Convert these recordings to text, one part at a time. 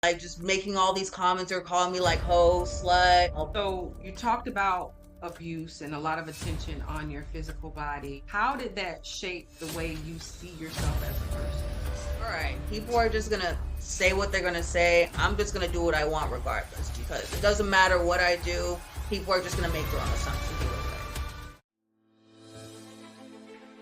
like just making all these comments or calling me like ho, slut. So you talked about abuse and a lot of attention on your physical body. How did that shape the way you see yourself as a person? All right, people are just gonna say what they're gonna say. I'm just gonna do what I want regardless because it doesn't matter what I do. People are just gonna make their own assumptions either way.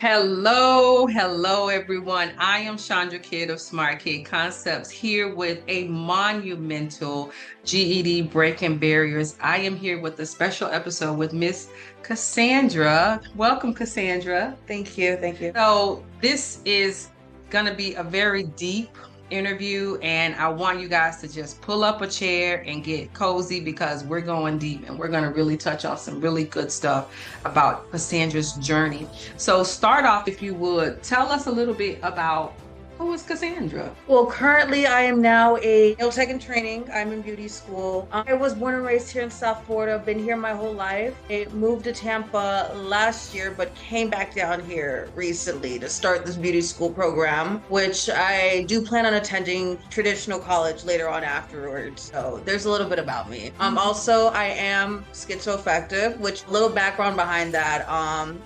Hello, everyone. I am Chandra Kydd of Smart Kid Concepts here with a monumental GED Breaking Barriers. I am here with a special episode with Miss Cassandra. Welcome, Cassandra. Thank you, thank you. So, this is going to be a very deep interview, and I want you guys to just pull up a chair and get cozy because we're going deep and we're going to really touch on some really good stuff about Cassandra's journey. So start off, if you would, tell us a little bit about who is Cassandra? Well, currently I am now a nail tech in training. I'm in beauty school. I was born and raised here in South Florida, been here my whole life. I moved to Tampa last year, but came back down here recently to start this beauty school program, which I do plan on attending traditional college later on afterwards. So there's a little bit about me. Also, I am schizoaffective, which a little background behind that.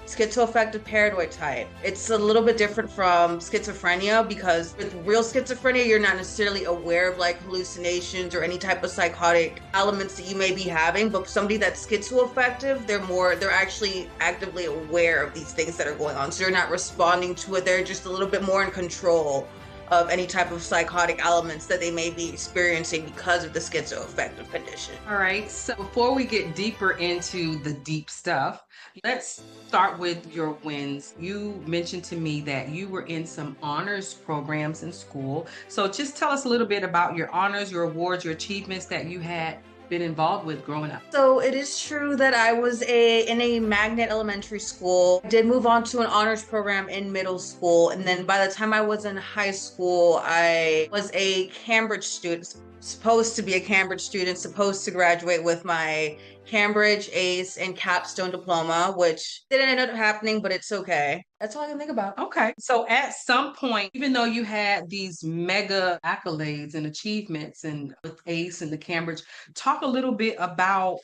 Schizoaffective paranoid type. It's a little bit different from schizophrenia because with real schizophrenia, you're not necessarily aware of like hallucinations or any type of psychotic elements that you may be having. But somebody that's schizoaffective, they're actually actively aware of these things that are going on. So you're not responding to it. They're just a little bit more in control of any type of psychotic elements that they may be experiencing because of the schizoaffective condition. All right, so before we get deeper into the deep stuff, let's start with your wins. You mentioned to me that you were in some honors programs in school. So just tell us a little bit about your honors, your awards, your achievements that you had been involved with growing up. So it is true that I was in a magnet elementary school. I did move on to an honors program in middle school, and then by the time I was in high school, I was a Cambridge student, supposed to be a Cambridge student, supposed to graduate with my Cambridge ACE and capstone diploma, which didn't end up happening, but it's okay. That's all I can think about. Okay. So at some point, even though you had these mega accolades and achievements and with ACE and the Cambridge, talk a little bit about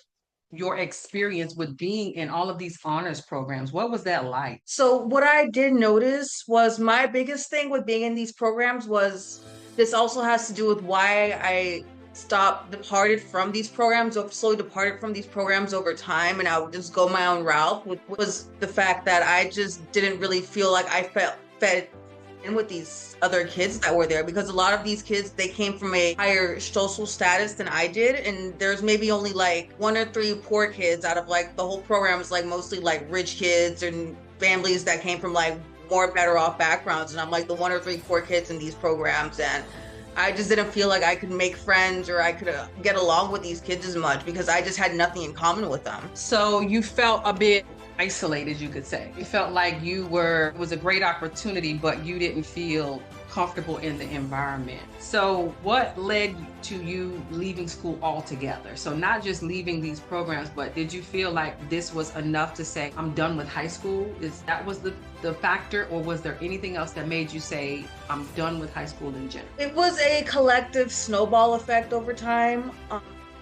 your experience with being in all of these honors programs. What was that like? So what I did notice was my biggest thing with being in these programs was this also has to do with why I departed from these programs, or slowly departed from these programs over time, and I would just go my own route, which was the fact that I just didn't really feel like I felt fed in with these other kids that were there, because a lot of these kids, they came from a higher social status than I did, and there's maybe only like one or three poor kids out of like the whole program is like mostly like rich kids and families that came from like more better off backgrounds, and I'm like the one or three poor kids in these programs, and I just didn't feel like I could make friends or I could get along with these kids as much because I just had nothing in common with them. So you felt a bit isolated, you could say. You felt like it was a great opportunity, but you didn't feel comfortable in the environment. So what led to you leaving school altogether? So not just leaving these programs, but did you feel like this was enough to say, I'm done with high school? That was the factor, or was there anything else that made you say, I'm done with high school in general? It was a collective snowball effect over time.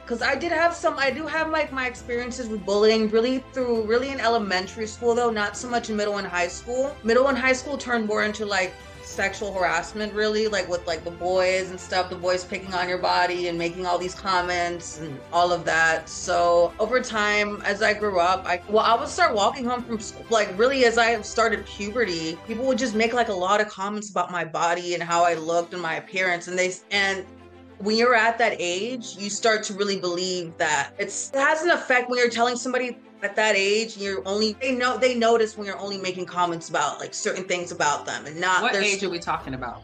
Because I do have like my experiences with bullying really in elementary school, though, not so much in middle and high school. Middle and high school turned more into like sexual harassment, really, like with like the boys and stuff, the boys picking on your body and making all these comments and all of that. So over time, as I grew up, I would start walking home from school, like really as I started puberty, people would just make like a lot of comments about my body and how I looked and my appearance, and when you're at that age, you start to really believe that it has an effect when you're telling somebody at that age, they notice when you're only making comments about like certain things about them and not. What age are we talking about?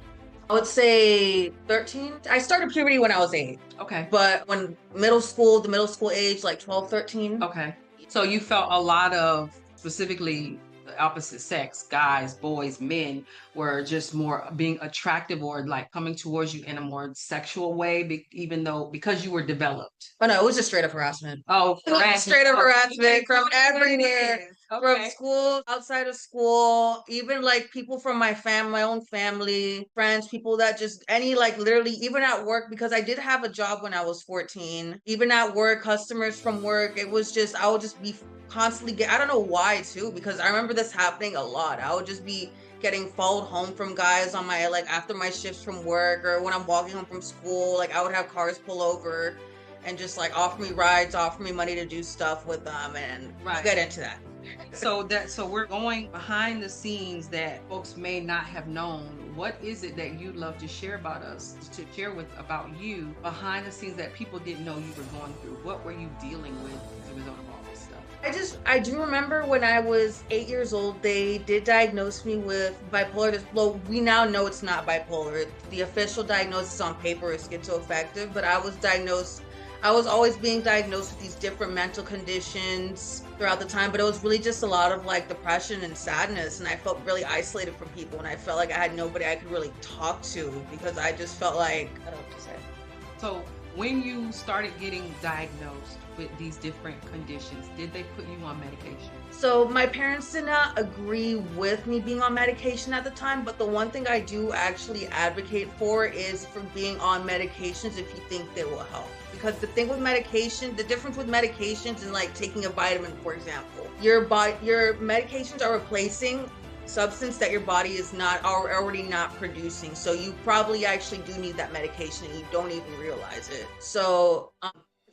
I would say 13. I started puberty when I was 8. Okay. But when the middle school age, like 12, 13. Okay. So you felt a lot of, specifically the opposite sex, guys, boys, men, were just more being attractive or like coming towards you in a more sexual way, because you were developed. Oh no, it was just straight up harassment. Oh, harassment. Straight up harassment from everywhere. from Okay. school, outside of school, even like people from my family, my own family, friends, people that just any like literally even at work because I did have a job when I was 14. Even at work, customers from work, it was just I would just be constantly get I don't know why too because I remember this happening a lot. I would just be getting followed home from guys on my like after my shifts from work or when I'm walking home from school, like I would have cars pull over and just like offer me rides, offer me money to do stuff with them and we'll Right. get into that. So we're going behind the scenes that folks may not have known. What is it that you'd love to share about us, to share with about you behind the scenes that people didn't know you were going through? What were you dealing with as a result of all this stuff? I do remember when I was 8 years old, they did diagnose me with bipolar. Well, we now know it's not bipolar. The official diagnosis on paper is schizoaffective, but I was always being diagnosed with these different mental conditions throughout the time, but it was really just a lot of like depression and sadness. And I felt really isolated from people. And I felt like I had nobody I could really talk to because I just felt like, I don't know what to say. So when you started getting diagnosed with these different conditions, did they put you on medication? So my parents did not agree with me being on medication at the time, but the one thing I do actually advocate for is for being on medications if you think they will help. Because the thing with medication, the difference with medications and like taking a vitamin, for example, your medications are replacing substance that your body is not already not producing. So you probably actually do need that medication and you don't even realize it. So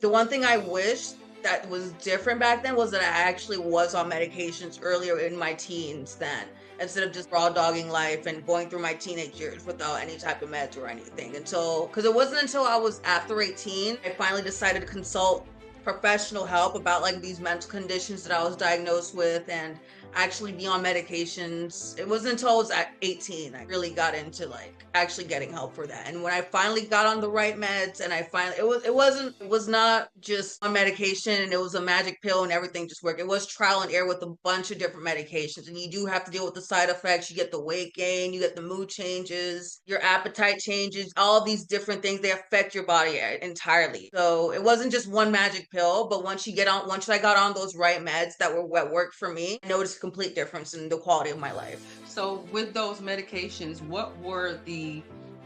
the one thing I wish that was different back then was that I actually was on medications earlier in my teens then instead of just raw dogging life and going through my teenage years without any type of meds or anything until because it wasn't until I was after 18 I finally decided to consult professional help about like these mental conditions that I was diagnosed with and actually be on medications. It wasn't until I was at 18 I really got into like actually getting help for that. And when I finally got on the right meds and I finally it was not just on medication and it was a magic pill and everything just worked. It was trial and error with a bunch of different medications and you do have to deal with the side effects. You get the weight gain, you get the mood changes, your appetite changes, all these different things they affect your body entirely. So it wasn't just one magic pill, but once I got on those right meds that were what worked for me, I noticed a complete difference in the quality of my life. So with those medications, what were the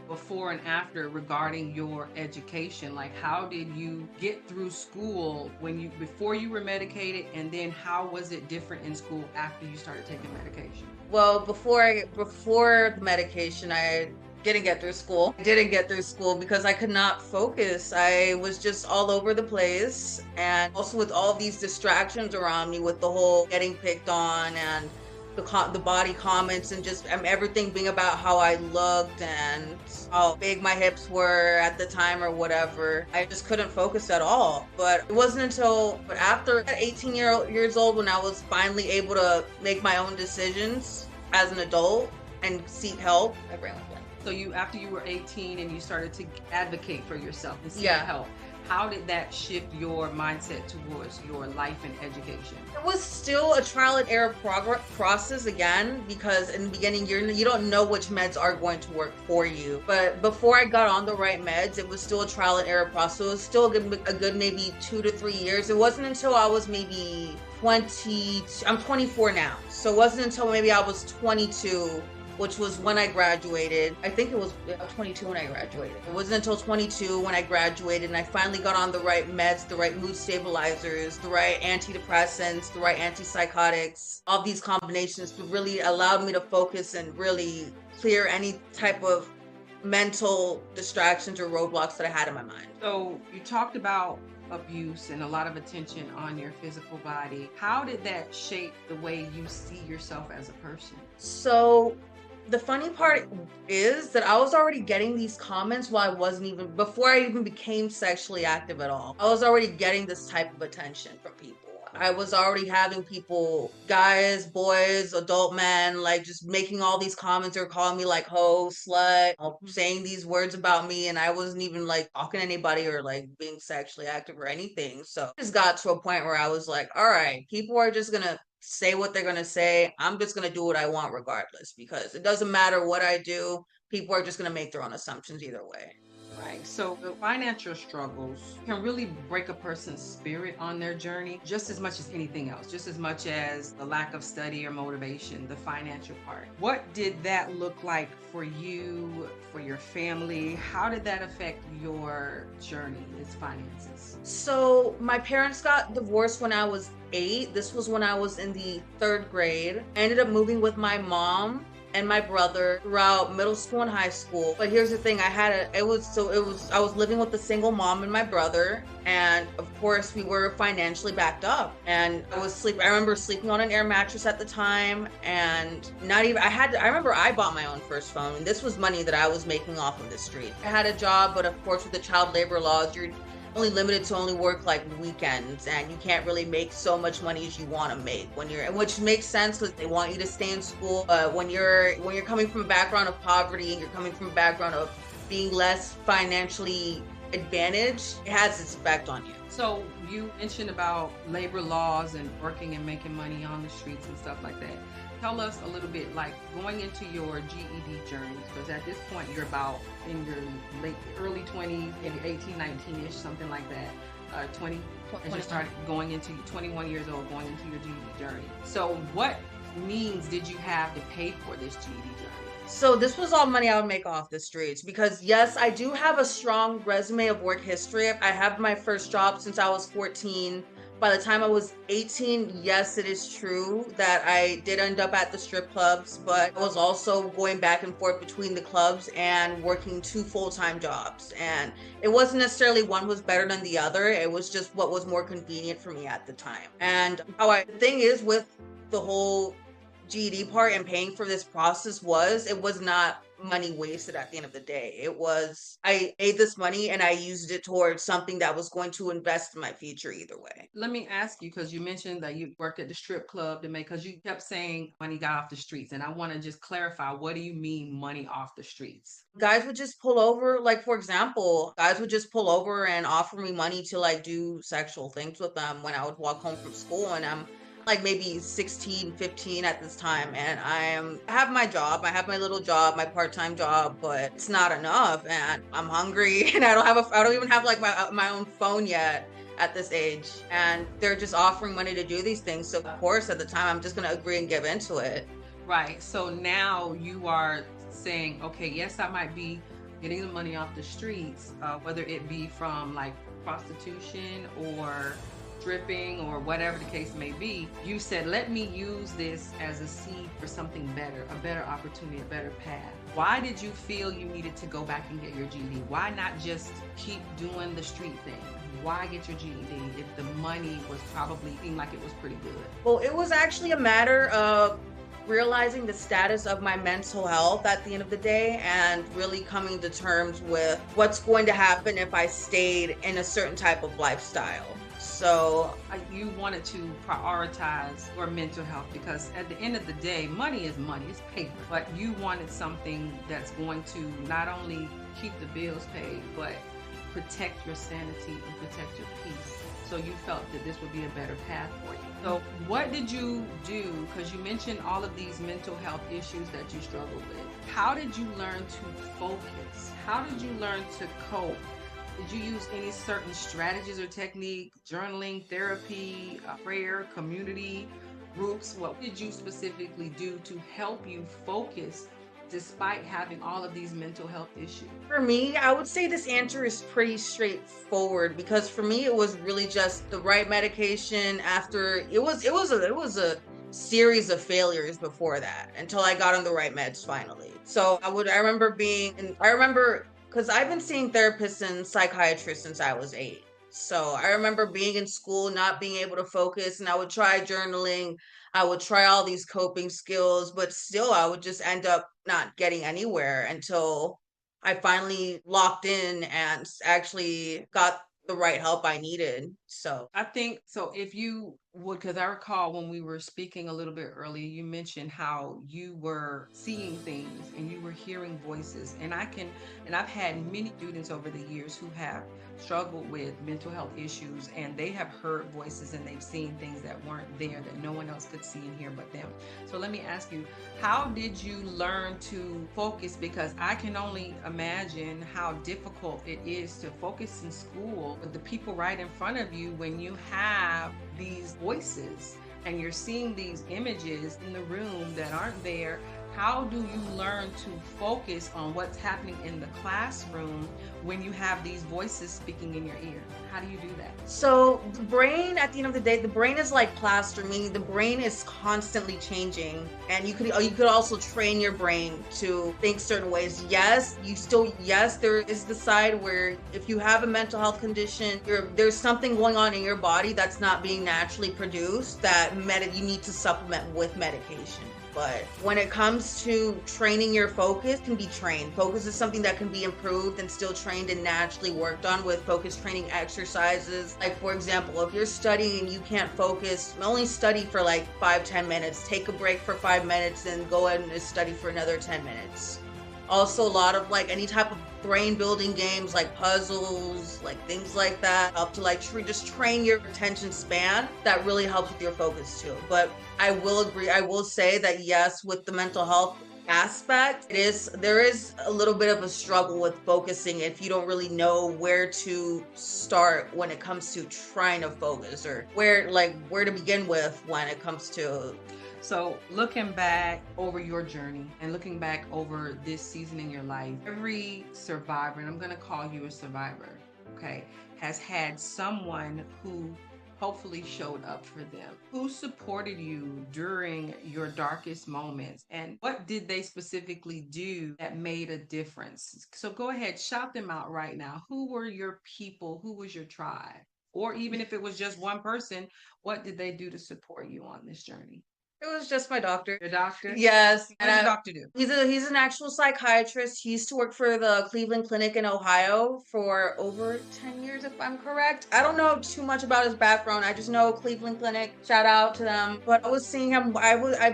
before and after regarding your education? Like how did you get through school when you before you were medicated and then how was it different in school after you started taking medication? Well, before the medication, I didn't get through school. I didn't get through school because I could not focus. I was just all over the place. And also with all these distractions around me with the whole getting picked on and the body comments and just everything being about how I looked and how big my hips were at the time or whatever. I just couldn't focus at all. But it wasn't until but after 18 years old when I was finally able to make my own decisions as an adult and seek help. My brain went blank. So you after you were 18 and you started to advocate for yourself and seek Yeah. help. How did that shift your mindset towards your life and education? It was still a trial and error process again because in the beginning you don't know which meds are going to work for you. But before I got on the right meds, it was still a trial and error process. So it was still a good maybe 2 to 3 years. It wasn't until I was maybe 20. I'm 24 now, so it wasn't until maybe I was 22 which was when I graduated. I think it was 22 when I graduated. It wasn't until 22 when I graduated and I finally got on the right meds, the right mood stabilizers, the right antidepressants, the right antipsychotics. All these combinations really allowed me to focus and really clear any type of mental distractions or roadblocks that I had in my mind. So you talked about abuse and a lot of attention on your physical body. How did that shape the way you see yourself as a person? So the funny part is that I was already getting these comments before I even became sexually active at all. I was already getting this type of attention from people. I was already having people, guys, boys, adult men, like just making all these comments or calling me like hoe, slut, saying these words about me. And I wasn't even like talking to anybody or like being sexually active or anything. So it just got to a point where I was like, all right, people are just gonna say what they're gonna say. I'm just gonna do what I want regardless because it doesn't matter what I do. People are just gonna make their own assumptions either way. Right. So the financial struggles can really break a person's spirit on their journey just as much as anything else, just as much as the lack of study or motivation, the financial part. What did that look like for you, for your family? How did that affect your journey as finances? So my parents got divorced when I was 8. This was when I was in the 3rd grade. I ended up moving with my mom and my brother throughout middle school and high school. But here's the thing, I was living with a single mom and my brother, and of course we were financially backed up. And I remember sleeping on an air mattress at the time, and not even I remember I bought my own first phone, and this was money that I was making off of the street. I had a job, but of course with the child labor laws, you're only limited to only work like weekends, and you can't really make so much money as you want to make when you're, which makes sense because they want you to stay in school. But when you're coming from a background of poverty and you're coming from a background of being less financially advantaged, it has its effect on you. So you mentioned about labor laws and working and making money on the streets and stuff like that. Tell us a little bit, like going into your GED journey, because at this point you're about in your early 20s, maybe 18, 19-ish, something like that. 20, as you started going into 21 years old, going into your GED journey. So what means did you have to pay for this GED journey? So this was all money I would make off the streets because yes, I do have a strong resume of work history. I have my first job since I was 14. By the time I was 18, yes, it is true that I did end up at the strip clubs, but I was also going back and forth between the clubs and working 2 full-time jobs. And it wasn't necessarily one was better than the other. It was just what was more convenient for me at the time. And the thing is with the whole GED part and paying for this process it was not money wasted at the end of the day. It was, I made this money and I used it towards something that was going to invest in my future either way. Let me ask you, because you mentioned that you worked at the strip club to make, because you kept saying money got off the streets. And I want to just clarify, what do you mean money off the streets? Guys would just pull over, like for example, guys would just pull over and offer me money to like do sexual things with them when I would walk home from school, and I'm like maybe 16, 15 at this time, and I have my job, I have my little job, my part-time job, but it's not enough, and I'm hungry and I don't even have like my own phone yet at this age, and they're just offering money to do these things. So of course at the time I'm just going to agree and give into it. Right. So now you are saying, okay, yes, I might be getting the money off the streets, whether it be from like prostitution or stripping or whatever the case may be. You said, let me use this as a seed for something better, a better opportunity, a better path. Why did you feel you needed to go back and get your GED? Why not just keep doing the street thing? Why get your GED if the money was probably seemed like it was pretty good? Well, it was actually a matter of realizing the status of my mental health at the end of the day and really coming to terms with what's going to happen if I stayed in a certain type of lifestyle. So You wanted to prioritize your mental health because at the end of the day, money is money, it's paper. But you wanted something that's going to not only keep the bills paid, but protect your sanity and protect your peace. So you felt that this would be a better path for you. So what did you do? Because you mentioned all of these mental health issues that you struggled with. How did you learn to focus? How did you learn to cope? Did you use any certain strategies or technique, journaling, therapy, prayer, community groups? What did you specifically do to help you focus despite having all of these mental health issues? for me, I would say this answer is pretty straightforward because for me it was really just the right medication after it was a series of failures before that until I got on the right meds finally. So I remember because I've been seeing therapists and psychiatrists since I was 8. So I remember being in school, not being able to focus, and I would try journaling. I would try all these coping skills, but still I would just end up not getting anywhere until I finally locked in and actually got the right help I needed. So I think so. If you Well, because I recall when we were speaking a little bit earlier, you mentioned how you were seeing things and you were hearing voices. And I've had many students over the years who have struggled with mental health issues, and they have heard voices and they've seen things that weren't there that no one else could see and hear but them. So let me ask you, how did you learn to focus? Because I can only imagine how difficult it is to focus in school with the people right in front of you when you have these voices and you're seeing these images in the room that aren't there. How do you learn to focus on what's happening in the classroom when you have these voices speaking in your ear? How do you do that? So the brain, at the end of the day, the brain is like plaster, meaning the brain is constantly changing, and you could also train your brain to think certain ways. Yes, there is the side where if you have a mental health condition, there's something going on in your body that's not being naturally produced that you need to supplement with medication. But when it comes to training your focus, can be trained. Focus is something that can be improved and still trained and naturally worked on with focus training exercises. Like, for example, if you're studying and you can't focus, only study for like 5-10 minutes. Take a break for 5 minutes and go ahead and study for another 10 minutes. Also, a lot of like any type of brain building games like puzzles, like things like that, help to like just train your attention span. That really helps with your focus too. But I will agree, I will say that yes, with the mental health aspect, there is a little bit of a struggle with focusing if you don't really know where to start when it comes to trying to focus, or where to begin with when it comes to. So, looking back over your journey and looking back over this season in your life, every survivor, and I'm going to call you a survivor, okay, has had someone who hopefully showed up for them, who supported you during your darkest moments, and what did they specifically do that made a difference? So, go ahead, shout them out right now. Who were your people? Who was your tribe? Or even if it was just one person, what did they do to support you on this journey? It was just my doctor. Your doctor? Yes, What does your doctor do? he's an actual psychiatrist. He used to work for the Cleveland Clinic in Ohio for over 10 years, if I'm correct. I don't know too much about his background. I just know Cleveland Clinic. Shout out to them. But I've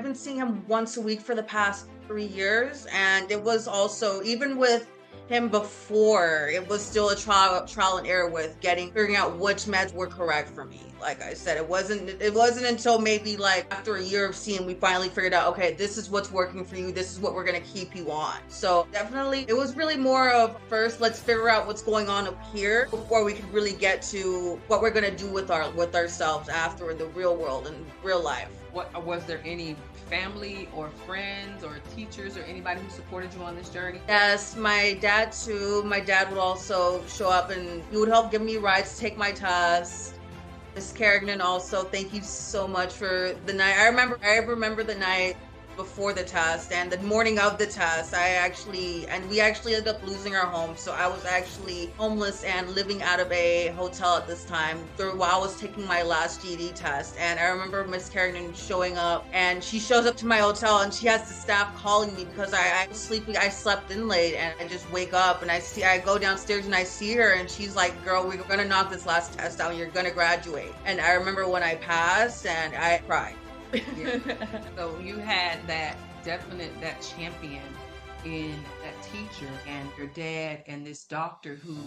been seeing him once a week for the past 3 years, and it was also, even with him before, it was still a trial and error with figuring out which meds were correct for me. Like I said, it wasn't until maybe like after a year of seeing, we finally figured out, okay, this is what's working for you, this is what we're going to keep you on. So definitely it was really more of, first let's figure out what's going on up here before we can really get to what we're going to do with ourselves after, in the real world and real life. What was there any family or friends or teachers or anybody who supported you on this journey? Yes, my dad too. My dad would also show up and he would help give me rides to take my tests. Miss Kerrigan also, thank you so much for the night. I remember the night before the test and the morning of the test. We actually ended up losing our home. So I was actually homeless and living out of a hotel at this time while I was taking my last GED test. And I remember Miss Kerrigan showing up, and she shows up to my hotel and she has the staff calling me because I was sleeping. I slept in late, and I just wake up and I go downstairs and I see her, and she's like, girl, we're going to knock this last test out. You're going to graduate. And I remember when I passed and I cried. Yeah. So you had that champion in that teacher and your dad and this doctor who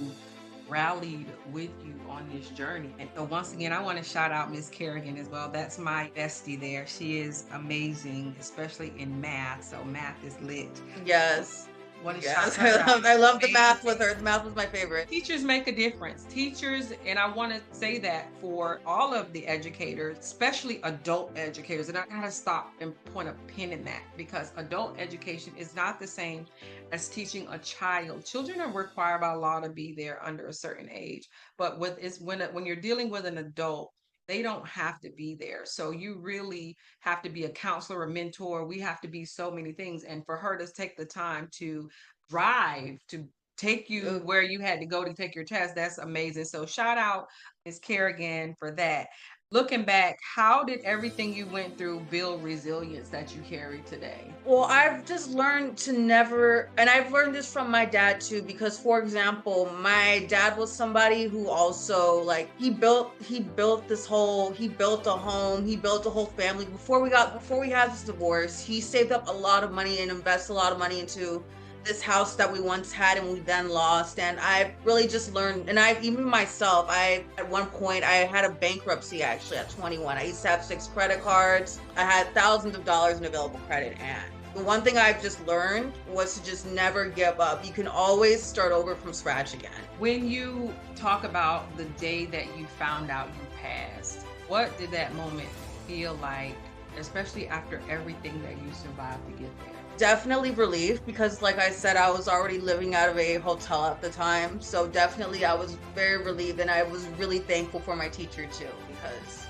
rallied with you on this journey. And so once again, I want to shout out Miss Kerrigan as well. That's my bestie there. She is amazing, especially in math. So math is lit. Yes. Want to Yes, shout her out. I love the math with her. The math was my favorite. Teachers make a difference. Teachers, and I want to say that for all of the educators, especially adult educators, and I gotta stop and point a pin in that, because adult education is not the same as teaching a child. Children are required by law to be there under a certain age, but when you're dealing with an adult, they don't have to be there. So you really have to be a counselor, a mentor. We have to be so many things. And for her to take the time to drive, to take you where you had to go to take your test, that's amazing. So shout out Ms. Kerrigan for that. Looking back, how did everything you went through build resilience that you carry today? Well, I've just learned to never, and I've learned this from my dad too, because for example, my dad was somebody who also like he built a home, he built a whole family. Before we had this divorce, he saved up a lot of money and invested a lot of money into this house that we once had and we then lost. And I've really just learned, and I've even myself, I at one point I had a bankruptcy actually at 21. I used to have 6 credit cards. I had thousands of dollars in available credit, and the one thing I've just learned was to just never give up. You can always start over from scratch again. When you talk about the day that you found out you passed, what did that moment feel like, especially after everything that you survived to get there? Definitely relief because, like I said, I was already living out of a hotel at the time. So definitely I was very relieved, and I was really thankful for my teacher too, because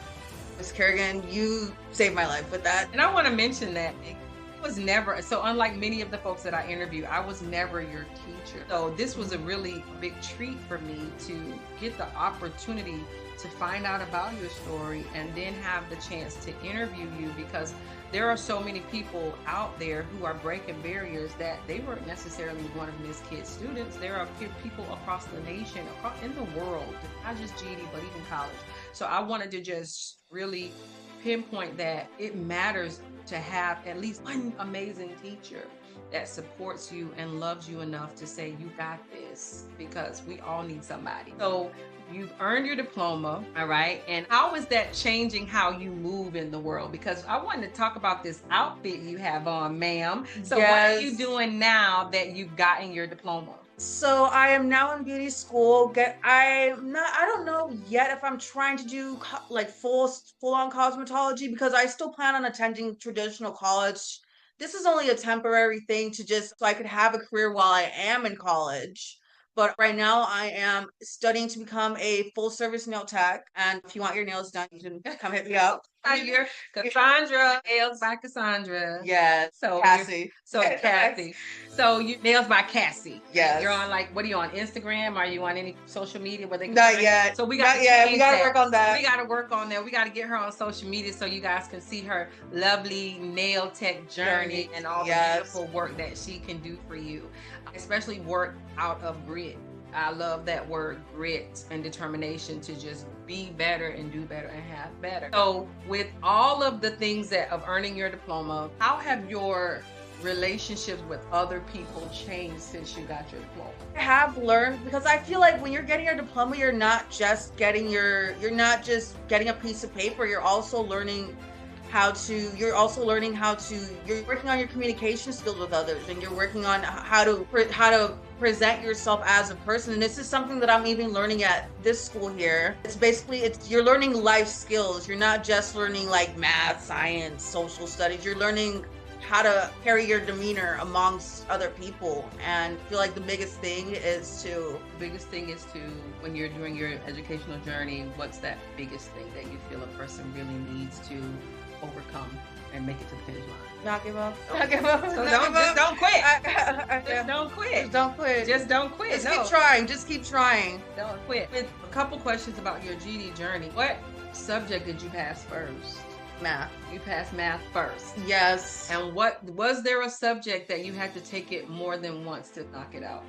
Miss Kerrigan, you saved my life with that. And I want to mention that it was never, so unlike many of the folks that I interview, I was never your teacher. So this was a really big treat for me to get the opportunity to find out about your story and then have the chance to interview you, because there are so many people out there who are breaking barriers that they weren't necessarily one of Miss Kydd's students. There are people across the nation, in the world, not just GED, but even college. So I wanted to just really pinpoint that it matters to have at least one amazing teacher that supports you and loves you enough to say, you got this, because we all need somebody. So you've earned your diploma, all right? And how is that changing how you move in the world? Because I wanted to talk about this outfit you have on, ma'am. So what are you doing now that you've gotten your diploma? So I am now in beauty school. I don't know yet if I'm trying to do like full on cosmetology, because I still plan on attending traditional college. This is only a temporary thing to just so I could have a career while I am in college. But right now I am studying to become a full service nail tech. And if you want your nails done, you can come hit me up. You're Cassandra, nails by Cassandra. Yes. So Cassie. Cassie. So you nails by Cassie. Yes. You're on, like, what are you on, Instagram? Are you on any social media where they can Not yet. So we got we gotta work on that. We gotta work on that. We gotta get her on social media so you guys can see her lovely nail tech journey and all the beautiful work that she can do for you. Especially work out of grit. I love that word, grit, and determination to just be better and do better and have better. So with all of the things of earning your diploma, how have your relationships with other people changed since you got your diploma? I have learned, because I feel like when you're getting your diploma, you're not just getting a piece of paper. You're also learning you're working on your communication skills with others, and you're working on how to present yourself as a person. And this is something that I'm even learning at this school here. You're learning life skills. You're not just learning like math, science, social studies. You're learning how to carry your demeanor amongst other people. And I feel like the biggest thing is to, when you're doing your educational journey, what's that biggest thing that you feel a person really needs to overcome and make it to the finish line? Not give up. Not give up. So just don't quit. Just don't quit. Just don't quit. Just don't quit. Just keep trying. Just keep trying. Don't quit. With a couple questions about your GED journey. What subject did you pass first? Math. You passed math first. Yes. And was there a subject that you had to take it more than once to knock it out?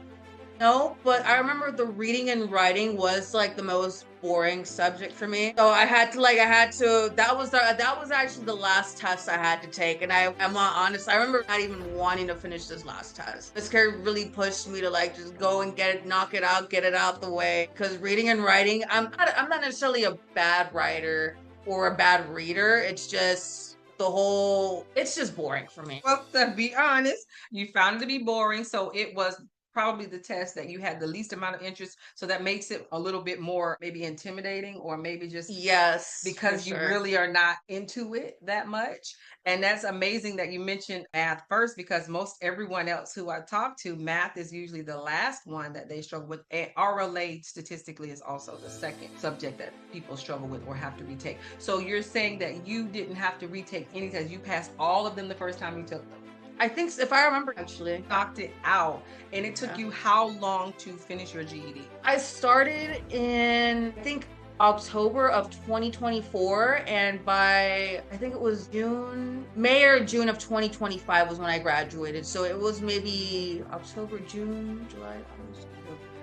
No, but I remember the reading and writing was like the most boring subject for me. So that was actually the last test I had to take. And I'm not honest, I remember not even wanting to finish this last test. Miss Kerry really pushed me to like just go and knock it out, get it out the way. Because reading and writing, I'm not necessarily a bad writer or a bad reader. It's just it's just boring for me. Well, to be honest, you found it to be boring, so it was probably the test that you had the least amount of interest, so that makes it a little bit more maybe intimidating, or maybe just because you really are not into it that much. And that's amazing that you mentioned math first, because most everyone else who I talk to, math is usually the last one that they struggle with. And RLA statistically is also the second subject that people struggle with or have to retake. So you're saying that you didn't have to retake any tests, you passed all of them the first time you took them? I think, if I remember, actually knocked it out. And it took you how long to finish your GED? I started in, I think, October of 2024, and by I think it was May or June of 2025 was when I graduated. So it was maybe October, June, July, August,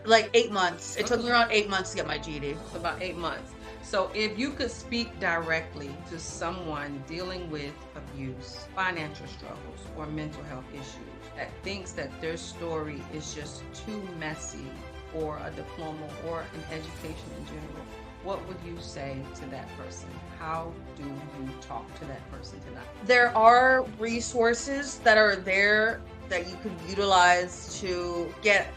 like 8 months. It took me around 8 months to get my GED. About 8 months. So if you could speak directly to someone dealing with abuse, financial struggles, or mental health issues that thinks that their story is just too messy for a diploma or an education in general, what would you say to that person? How do you talk to that person tonight? There are resources that are there that you could utilize to get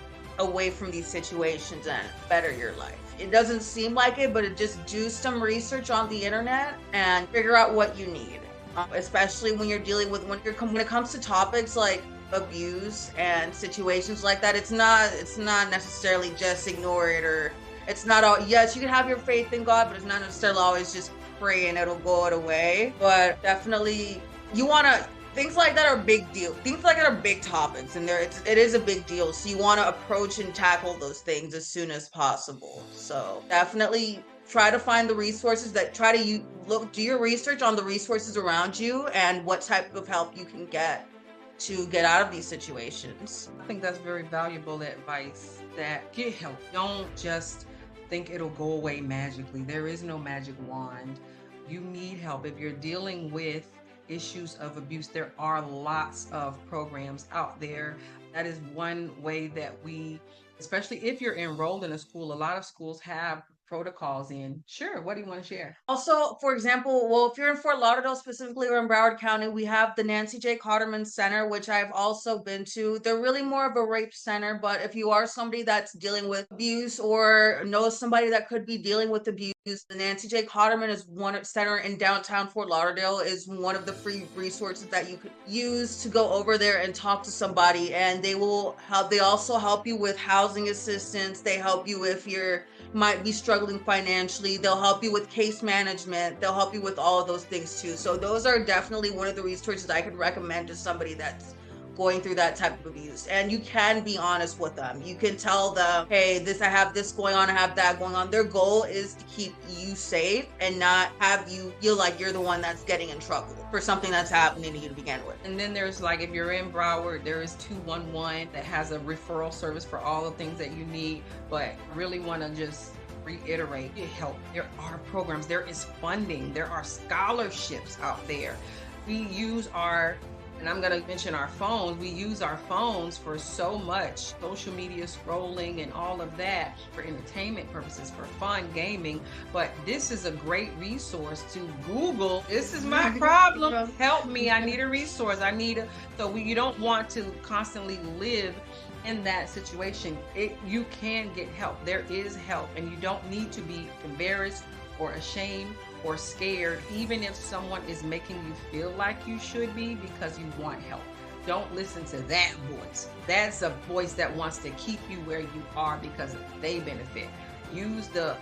away from these situations and better your life. It doesn't seem like it, but just do some research on the internet and figure out what you need. Especially when you're dealing with when it comes to topics like abuse and situations like that, it's not necessarily just ignore it, or it's not all, yes, you can have your faith in God, but it's not necessarily always just pray and it'll go away. But definitely you want to, things like that are big deal. Things like that are big topics, and it is a big deal. So you want to approach and tackle those things as soon as possible. So definitely try to find the resources that do your research on the resources around you and what type of help you can get to get out of these situations. I think that's very valuable advice, that get help. Don't just think it'll go away magically. There is no magic wand. You need help. If you're dealing with issues of abuse, there are lots of programs out there. That is one way that especially if you're enrolled in a school, a lot of schools have protocols in. Sure, what do you want to share? Also, for example, well, if you're in Fort Lauderdale specifically or in Broward County, we have the Nancy J. Cotterman Center, which I've also been to. They're really more of a rape center, but if you are somebody that's dealing with abuse or knows somebody that could be dealing with abuse, the Nancy J. Cotterman is one center in downtown Fort Lauderdale, is one of the free resources that you could use to go over there and talk to somebody, and they also help you with housing assistance. They help you if you're might be struggling financially. They'll help you with case management. They'll help you with all of those things too. So those are definitely one of the resources I could recommend to somebody that's going through that type of abuse. And you can be honest with them. You can tell them, hey, I have this going on, I have that going on. Their goal is to keep you safe and not have you feel like you're the one that's getting in trouble for something that's happening to you to begin with. And then there's, like, if you're in Broward, there is 211 that has a referral service for all the things that you need. But really want to just reiterate, get help. There are programs, there is funding, there are scholarships out there. And I'm going to mention our phones. We use our phones for so much social media scrolling and all of that for entertainment purposes, for fun, gaming. But this is a great resource to Google. This is my problem. Help me. I need a resource. So you don't want to constantly live in that situation. You can get help. There is help, and you don't need to be embarrassed or ashamed or scared, even if someone is making you feel like you should be because you want help. Don't listen to that voice. That's a voice that wants to keep you where you are because they benefit. Use the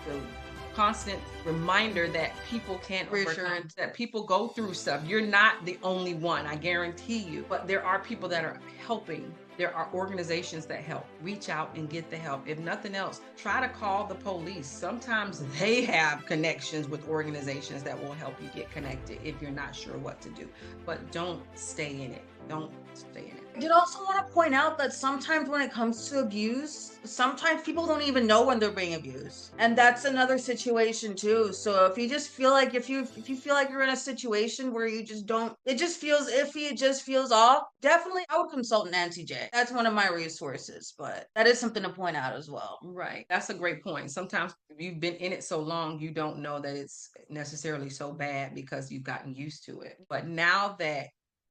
constant reminder that people can't overcome, that people go through stuff. You're not the only one, I guarantee you. But there are people that are helping. There are organizations that help. Reach out and get the help. If nothing else, try to call the police. Sometimes they have connections with organizations that will help you get connected if you're not sure what to do. But don't stay in it. Don't stay in it. I did also want to point out that sometimes when it comes to abuse, sometimes people don't even know when they're being abused. And that's another situation too. So if you just feel like, if you feel like you're in a situation where you just don't, it just feels iffy, it just feels off, definitely I would consult Nancy J. That's one of my resources, but that is something to point out as well. Right. That's a great point. Sometimes if you've been in it so long, you don't know that it's necessarily so bad because you've gotten used to it. But now that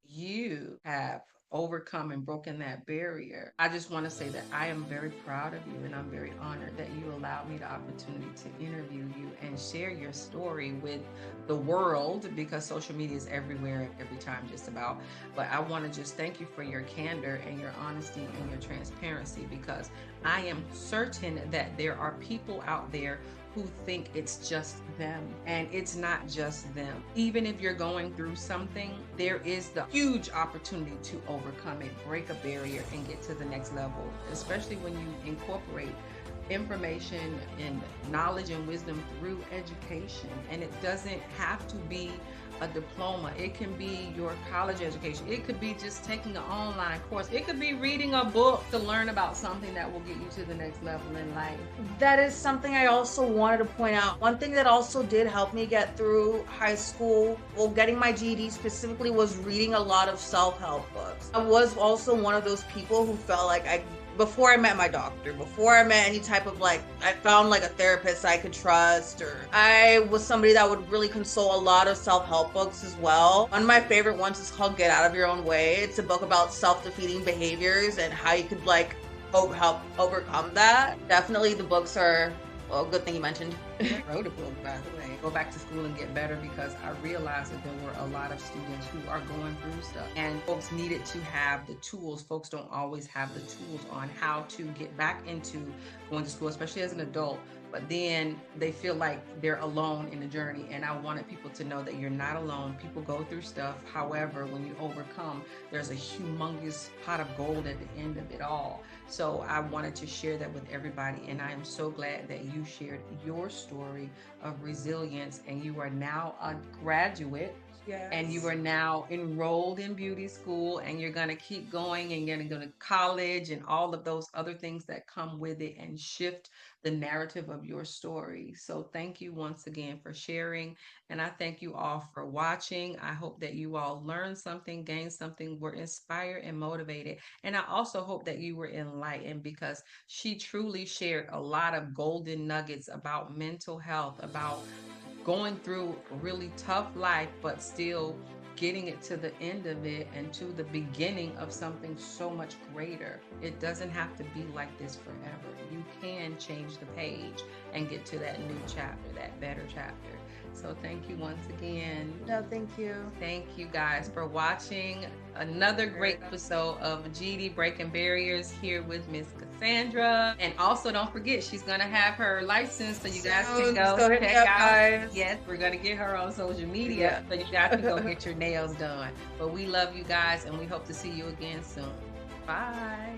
you have overcome and broken that barrier, I just want to say that I am very proud of you, and I'm very honored that you allowed me the opportunity to interview you and share your story with the world, because social media is everywhere, every time just about. But I want to just thank you for your candor and your honesty and your transparency, because I am certain that there are people out there who think it's just them, and it's not just them. Even if you're going through something, there is the huge opportunity to overcome it, break a barrier, and get to the next level, especially when you incorporate information and knowledge and wisdom through education. And it doesn't have to be a diploma. It can be your college education. It could be just taking an online course. It could be reading a book to learn about something that will get you to the next level in life. That is something I also wanted to point out. One thing that also did help me get through high school, well, getting my GED specifically, was reading a lot of self-help books. I was also one of those people who felt like before I met my doctor, before I met any type of I found a therapist I could trust, or I was somebody that would really consult a lot of self-help books as well. One of my favorite ones is called Get Out of Your Own Way. It's a book about self-defeating behaviors and how you could help overcome that. Definitely the books are, well, good thing you mentioned. I wrote a book, by the way, Go Back to School and Get Better, because I realized that there were a lot of students who are going through stuff, and folks needed to have the tools. Folks don't always have the tools on how to get back into going to school, especially as an adult, but then they feel like they're alone in the journey. And I wanted people to know that you're not alone. People go through stuff. However, when you overcome, there's a humongous pot of gold at the end of it all. So I wanted to share that with everybody, and I am so glad that you shared your story of resilience, and you are now a graduate. Yes. And you are now enrolled in beauty school, and you're going to keep going, and you're going to go to college and all of those other things that come with it and shift the narrative of your story. So thank you once again for sharing. And I thank you all for watching. I hope that you all learned something, gained something, were inspired and motivated. And I also hope that you were enlightened, because she truly shared a lot of golden nuggets about mental health, about going through a really tough life, but still getting it to the end of it and to the beginning of something so much greater. It doesn't have to be like this forever. You can change the page and get to that new chapter, that better chapter. So thank you once again. No, thank you. Thank you guys for watching another great episode of GED Breaking Barriers here with Miss Cassandra. And also don't forget, she's going to have her license, so you guys can go check out. Guys. Yes, we're going to get her on social media, so you guys can go get your nails done. But we love you guys, and we hope to see you again soon. Bye.